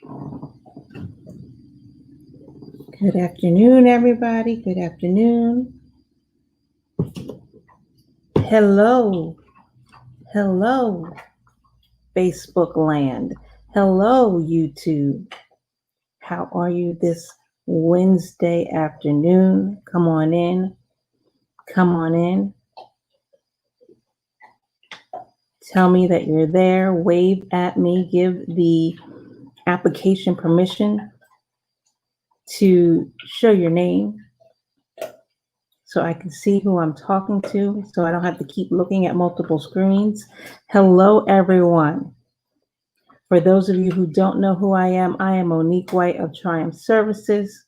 Good afternoon, everybody. Good afternoon. Hello. Hello, Facebook land. Hello, YouTube. How are you this Wednesday afternoon? Come on in. Come on in. Tell me that you're there. Wave at me. Give the application permission to show your name so I can see who I'm talking to, so I don't have to keep looking at multiple screens. Hello, everyone. For those of you who don't know who I am Monique White of Triumph Services,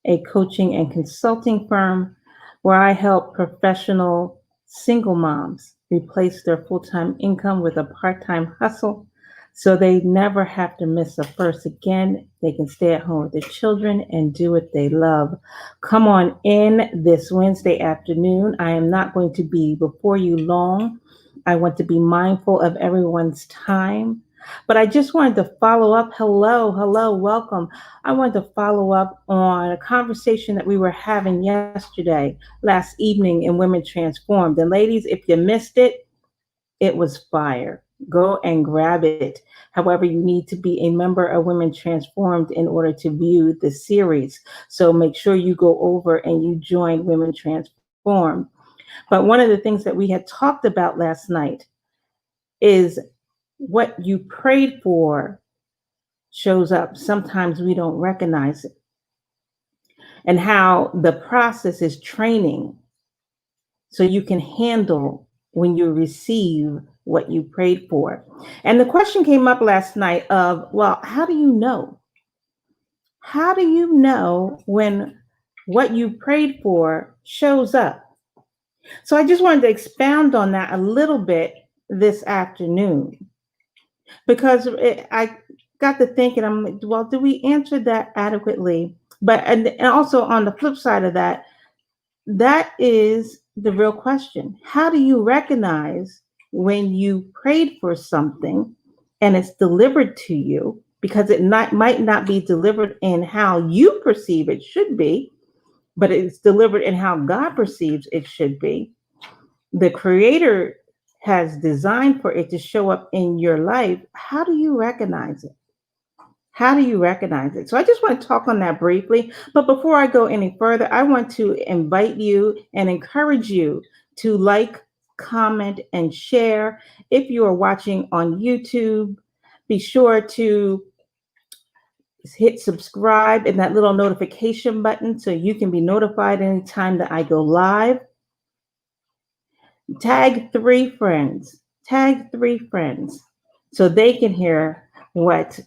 a coaching and consulting firm where I help professional single moms replace their full-time income with a part-time hustle so they never have to miss a first again. They can stay at home with their children and do what they love. Come on in this Wednesday afternoon. I am not going to be before you long. I want to be mindful of everyone's time. But I just wanted to follow up. Hello, welcome. I wanted to follow up on a conversation that we were having yesterday, last evening in Women Transformed. And ladies, if you missed it, it was fire. Go and grab it. However, you need to be a member of Women Transformed in order to view the series. So make sure you go over and you join Women Transformed. But one of the things that we had talked about last night is what you prayed for shows up. Sometimes we don't recognize it. And how the process is training so you can handle when you receive what you prayed for. And the question came up last night of, well, how do you know? How do you know when what you prayed for shows up? So I just wanted to expound on that a little bit this afternoon, because I got to thinking, I'm like, well, do we answer that adequately? But and also on the flip side of that, that is the real question. How do you recognize when you prayed for something and it's delivered to you? Because it might not be delivered in how you perceive it should be, but it's delivered in how God perceives it should be. The Creator has designed for it to show up in your life. How do you recognize it? How do you recognize it? So I just want to talk on that briefly. But before I go any further, I want to invite you and encourage you to like, comment, and share. If you are watching on YouTube, be sure to hit subscribe and that little notification button so you can be notified anytime that I go live. Tag 3 friends. Tag 3 friends so they can hear what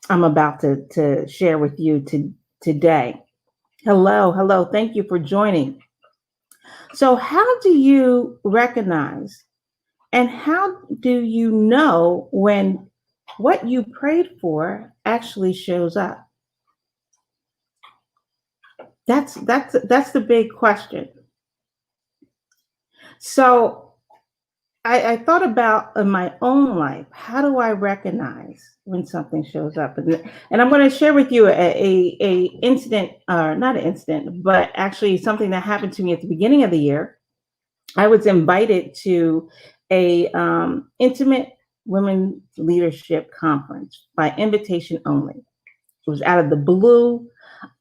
I'm about to share with you today. Hello. Thank you for joining. So how do you recognize and how do you know when what you prayed for actually shows up? That's the big question. So I thought about in my own life, how do I recognize when something shows up? And I'm going to share with you a incident, or not an incident, but actually something that happened to me at the beginning of the year. I was invited to a intimate women leadership conference by invitation only. It was out of the blue.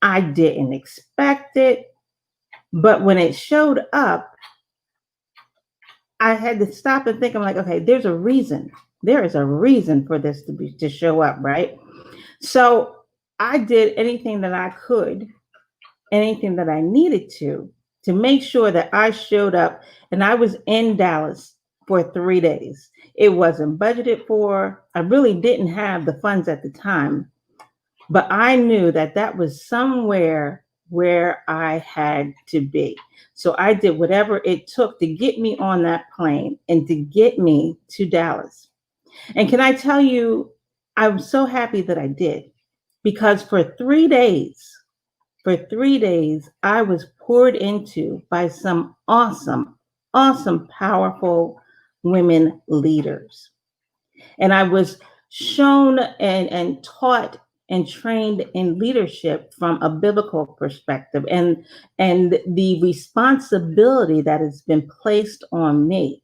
I didn't expect it, but when it showed up, I had to stop and think. I'm like, okay, there's a reason. There is a reason for this to show up, right? So I did anything that I could, anything that I needed to make sure that I showed up. And I was in Dallas for 3 days. It wasn't budgeted for. I really didn't have the funds at the time, but I knew that that was somewhere where I had to be. So I did whatever it took to get me on that plane and to get me to Dallas. And can I tell you, I'm so happy that I did, because for 3 days, I was poured into by some awesome, powerful women leaders. And I was shown and taught and trained in leadership from a biblical perspective, and the responsibility that has been placed on me.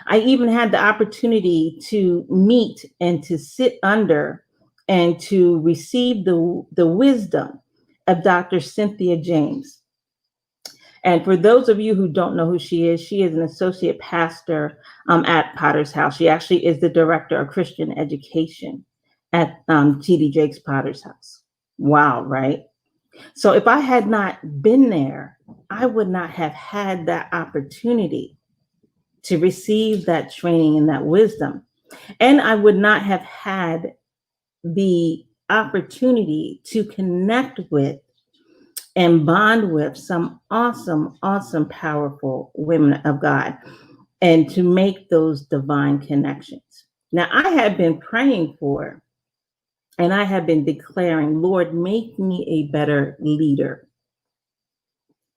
I even had the opportunity to meet and to sit under and to receive the wisdom of Dr. Cynthia James. And for those of you who don't know who she is an associate pastor at Potter's House. She actually is the director of Christian education at T.D. Jakes Potter's House. Wow, right? So if I had not been there, I would not have had that opportunity to receive that training and that wisdom. And I would not have had the opportunity to connect with and bond with some awesome, awesome, powerful women of God and to make those divine connections. Now, I have been praying for and I have been declaring, Lord, make me a better leader.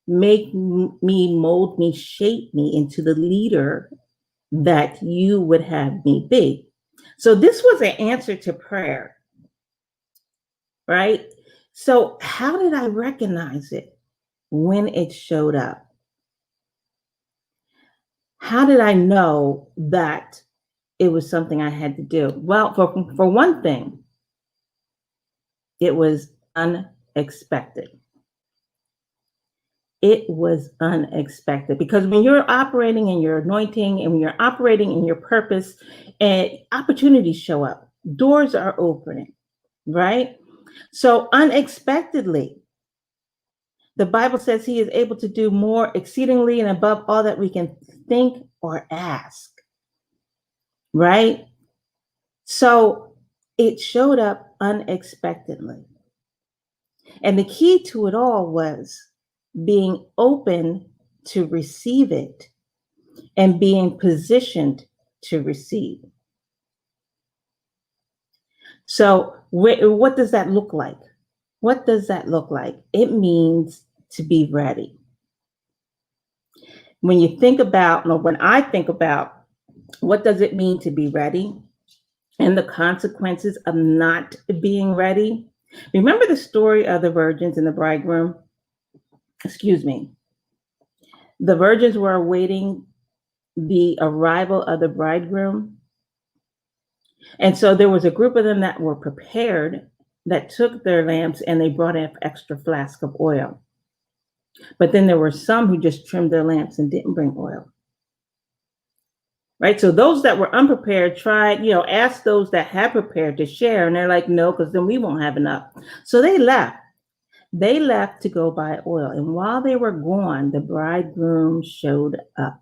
Make me, mold me, shape me into the leader that you would have me be. So this was an answer to prayer, right? So how did I recognize it when it showed up? How did I know that it was something I had to do? Well, for one thing, it was unexpected. It was unexpected because when you're operating in your anointing and when you're operating in your purpose, and opportunities show up, doors are opening, right? So unexpectedly, the Bible says he is able to do more exceedingly and above all that we can think or ask, right? So it showed up unexpectedly. And the key to it all was being open to receive it and being positioned to receive. So what does that look like? What does that look like? It means to be ready. When you think about, or when I think about, what does it mean to be ready and the consequences of not being ready? Remember the story of the virgins and the bridegroom? Excuse me. The virgins were awaiting the arrival of the bridegroom. And so there was a group of them that were prepared, that took their lamps and they brought an extra flask of oil. But then there were some who just trimmed their lamps and didn't bring oil. Right? So those that were unprepared tried, asked those that had prepared to share. And they're like, no, because then we won't have enough. So they left. They left to go buy oil. And while they were gone, the bridegroom showed up.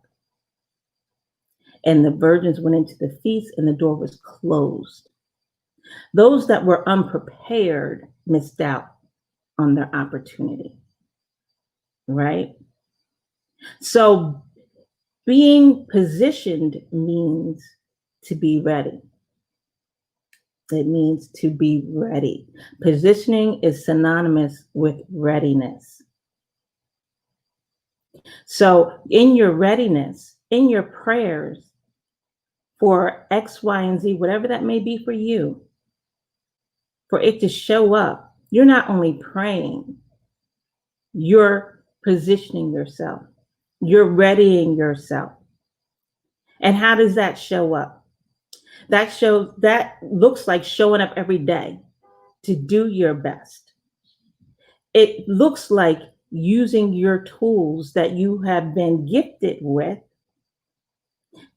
And the virgins went into the feast and the door was closed. Those that were unprepared missed out on their opportunity, right? So being positioned means to be ready. It means to be ready. Positioning is synonymous with readiness. So in your readiness, in your prayers for X, Y, and Z, whatever that may be for you, for it to show up, you're not only praying, you're positioning yourself. You're readying yourself. And how does that show up? That looks like showing up every day to do your best. It looks like using your tools that you have been gifted with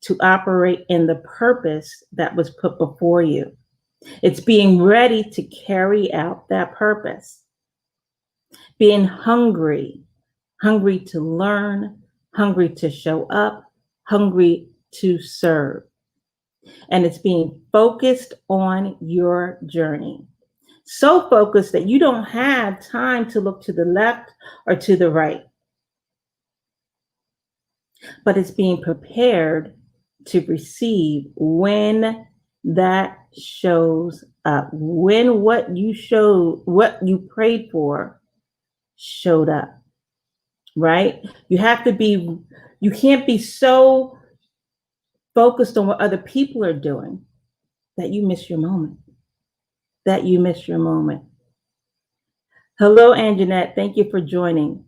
to operate in the purpose that was put before you. It's being ready to carry out that purpose. Being hungry to learn, hungry to show up, hungry to serve. And it's being focused on your journey. So focused that you don't have time to look to the left or to the right. But it's being prepared to receive when that shows up. When what you prayed for showed up. Right? You can't be so focused on what other people are doing that you miss your moment, that you miss your moment. Hello, Anjanette. Thank you for joining.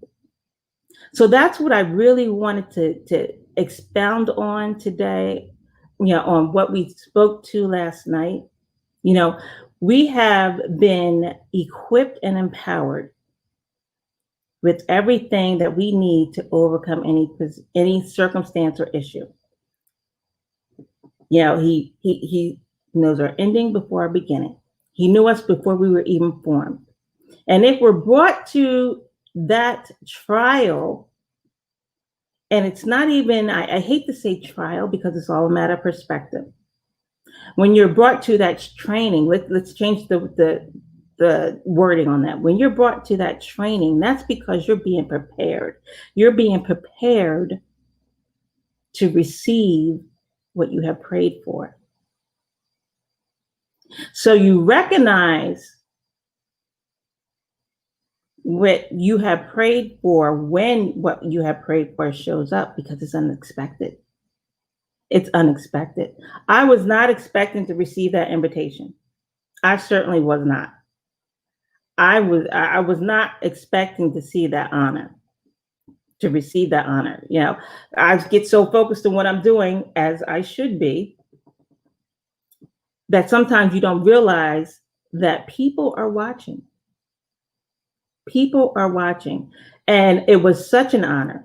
So that's what I really wanted to expound on today, on what we spoke to last night. We have been equipped and empowered with everything that we need to overcome any circumstance or issue. He knows our ending before our beginning. He knew us before we were even formed. And if we're brought to that trial, and it's not even, I hate to say trial because it's all a matter of perspective. When you're brought to that training, let's change the wording on that. When you're brought to that training, that's because you're being prepared. You're being prepared to receive what you have prayed for. So you recognize what you have prayed for when what you have prayed for shows up, because it's unexpected. It's unexpected. I was not expecting to receive that invitation. I certainly was not. I was not expecting to see that honor, to receive that honor. I get so focused on what I'm doing, as I should be, that sometimes you don't realize that people are watching. People are watching. And it was such an honor.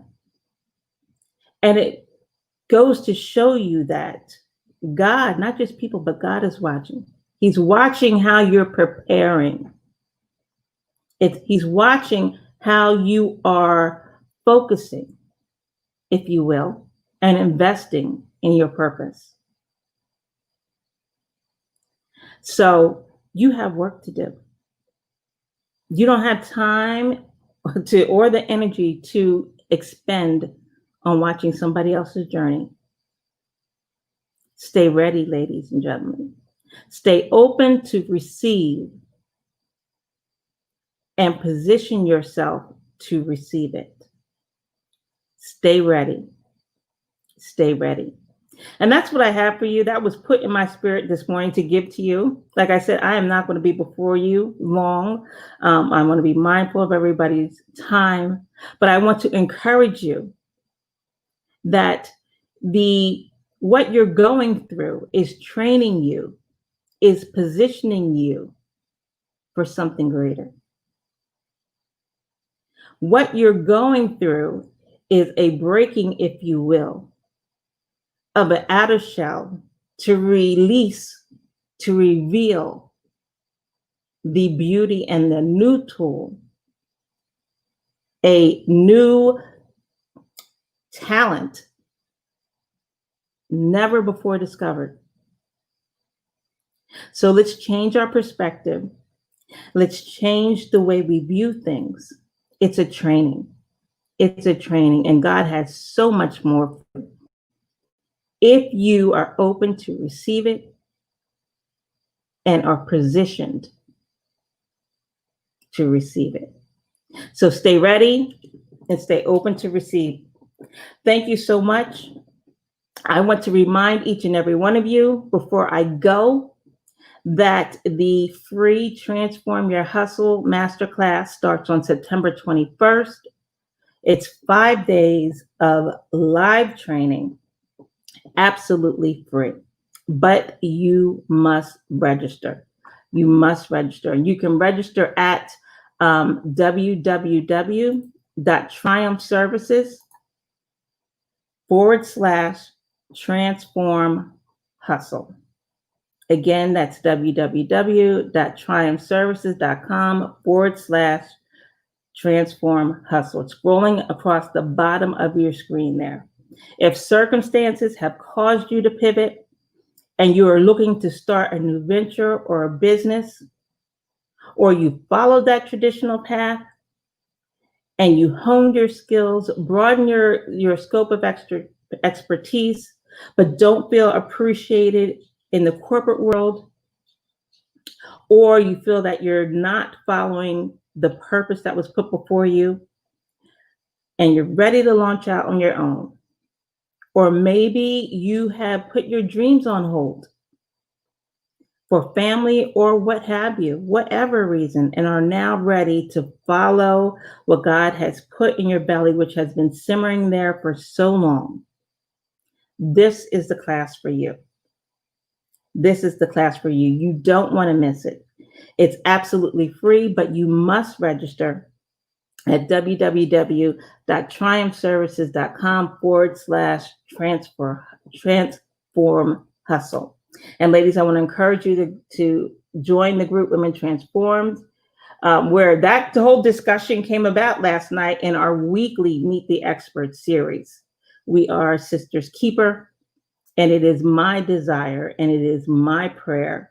And it goes to show you that God, not just people, but God is watching. He's watching how you're preparing. He's watching how you are focusing, if you will, and investing in your purpose. So you have work to do. You don't have time or the energy to expend on watching somebody else's journey. Stay ready, ladies and gentlemen. Stay open to receive and position yourself to receive it. Stay ready. Stay ready. And that's what I have for you. That was put in my spirit this morning to give to you. Like I said, I am not going to be before you long. I want to be mindful of everybody's time, but I want to encourage you that what you're going through is training you, is positioning you for something greater. What you're going through is a breaking, if you will, of an outer shell to release, to reveal the beauty and the new tool, a new talent never before discovered. So let's change our perspective. Let's change the way we view things. It's a training. It's a training, and God has so much more. If you are open to receive it and are positioned to receive it. So stay ready and stay open to receive. Thank you so much. I want to remind each and every one of you before I go that the free Transform Your Hustle Masterclass starts on September 21st. It's 5 days of live training, absolutely free, but you must register. You must register, and you can register at www.triumphservices.com/transform hustle. Again, that's www.triumphservices.com/transform hustle. It's scrolling across the bottom of your screen there. If circumstances have caused you to pivot and you are looking to start a new venture or a business, or you followed that traditional path and you honed your skills, broaden your scope of expertise, but don't feel appreciated in the corporate world, or you feel that you're not following the purpose that was put before you, and you're ready to launch out on your own, or maybe you have put your dreams on hold for family or what have you, whatever reason, and are now ready to follow what God has put in your belly, which has been simmering there for so long, this is the class for you. This is the class for you. You don't want to miss it. It's absolutely free, but you must register at www.triumphservices.com/transform hustle. And ladies, I want to encourage you to join the group Women Transformed, where that whole discussion came about last night in our weekly Meet the Experts series. We are Sisters Keeper, and it is my desire and it is my prayer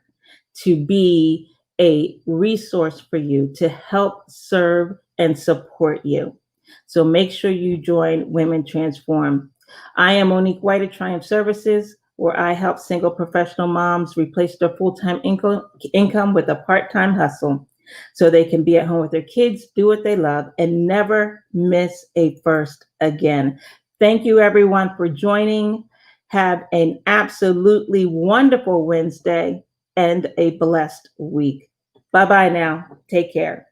to be a resource for you to help serve and support you. So make sure you join Women Transform. I am Monique White at Triumph Services, where I help single professional moms replace their full-time income with a part-time hustle so they can be at home with their kids, do what they love, and never miss a first again. Thank you, everyone, for joining. Have an absolutely wonderful Wednesday and a blessed week. Bye-bye now. Take care.